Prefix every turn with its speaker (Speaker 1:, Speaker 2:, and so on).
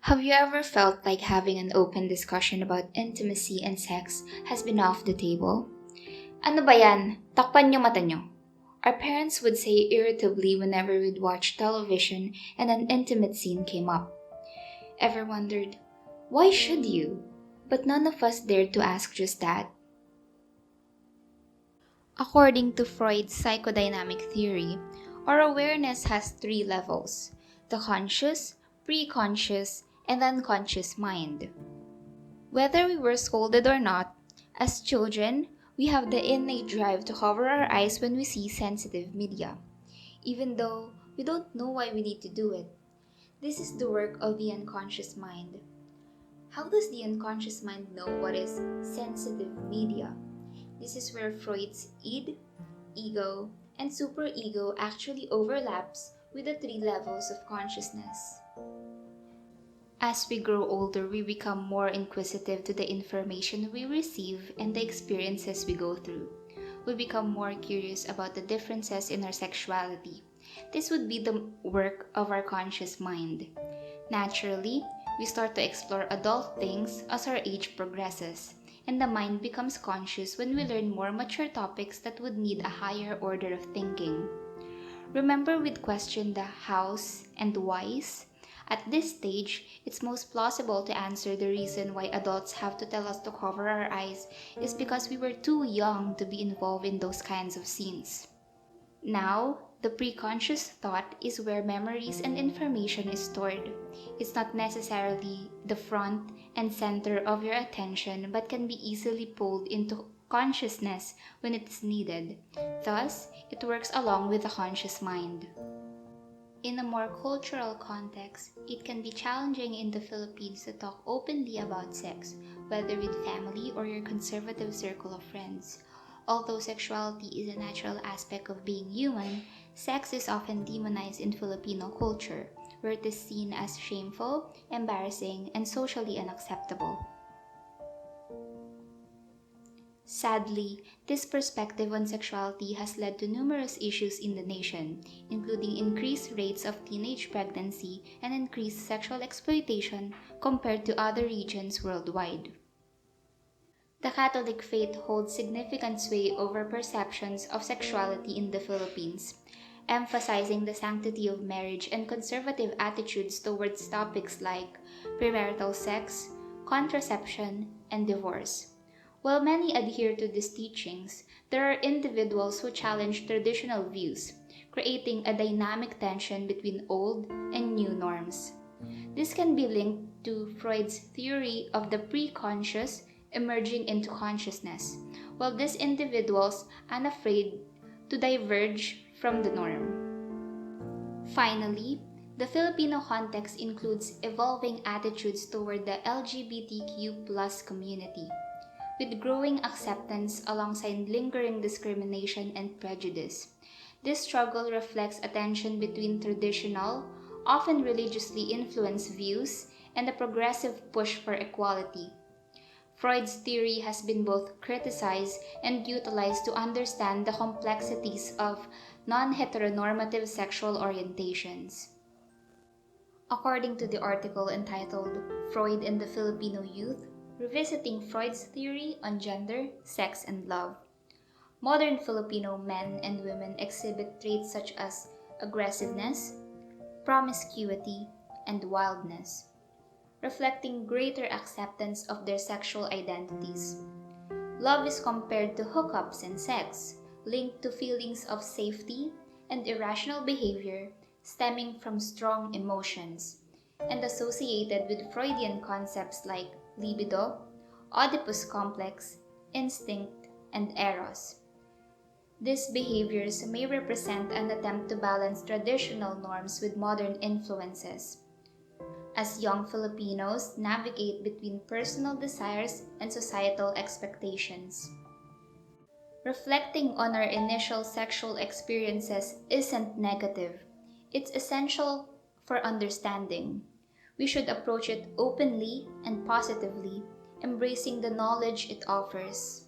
Speaker 1: Have you ever felt like having an open discussion about intimacy and sex has been off the table? Ano ba yan? Takpan niyo mata niyo. Our parents would say irritably whenever we'd watch television and an intimate scene came up. Ever wondered, why should you? But none of us dared to ask just that. According to Freud's psychodynamic theory, our awareness has three levels: the conscious, preconscious, and unconscious mind. Whether we were scolded or not, as children, we have the innate drive to cover our eyes when we see sensitive media, even though we don't know why we need to do it. This is the work of the unconscious mind. How does the unconscious mind know what is sensitive media? This is where Freud's id, ego, and superego actually overlaps with the three levels of consciousness. As we grow older, we become more inquisitive to the information we receive and the experiences we go through. We become more curious about the differences in our sexuality. This would be the work of our conscious mind. Naturally, we start to explore adult things as our age progresses, and the mind becomes conscious when we learn more mature topics that would need a higher order of thinking. Remember, we'd question the hows and whys? At this stage, it's most plausible to answer the reason why adults have to tell us to cover our eyes is because we were too young to be involved in those kinds of scenes. Now, the preconscious thought is where memories and information is stored. It's not necessarily the front and center of your attention but can be easily pulled into consciousness when it's needed. Thus, it works along with the conscious mind. In a more cultural context, it can be challenging in the Philippines to talk openly about sex, whether with family or your conservative circle of friends. Although sexuality is a natural aspect of being human, sex is often demonized in Filipino culture, where it is seen as shameful, embarrassing, and socially unacceptable. Sadly, this perspective on sexuality has led to numerous issues in the nation, including increased rates of teenage pregnancy and increased sexual exploitation compared to other regions worldwide. The Catholic faith holds significant sway over perceptions of sexuality in the Philippines, emphasizing the sanctity of marriage and conservative attitudes towards topics like premarital sex, contraception, and divorce. While many adhere to these teachings, there are individuals who challenge traditional views, creating a dynamic tension between old and new norms. This can be linked to Freud's theory of the preconscious emerging into consciousness, while these individuals are unafraid to diverge from the norm. Finally, the Filipino context includes evolving attitudes toward the LGBTQ+ community, with growing acceptance alongside lingering discrimination and prejudice. This struggle reflects a tension between traditional, often religiously influenced views and the progressive push for equality. Freud's theory has been both criticized and utilized to understand the complexities of non heteronormative sexual orientations. According to the article entitled Freud and the Filipino Youth, revisiting Freud's theory on gender, sex, and love, modern Filipino men and women exhibit traits such as aggressiveness, promiscuity, and wildness, reflecting greater acceptance of their sexual identities. Love is compared to hookups and sex, linked to feelings of safety and irrational behavior stemming from strong emotions, and associated with Freudian concepts like libido, Oedipus complex, instinct, and eros. These behaviors may represent an attempt to balance traditional norms with modern influences, as young Filipinos navigate between personal desires and societal expectations. Reflecting on our initial sexual experiences isn't negative, it's essential for understanding. We should approach it openly and positively, embracing the knowledge it offers.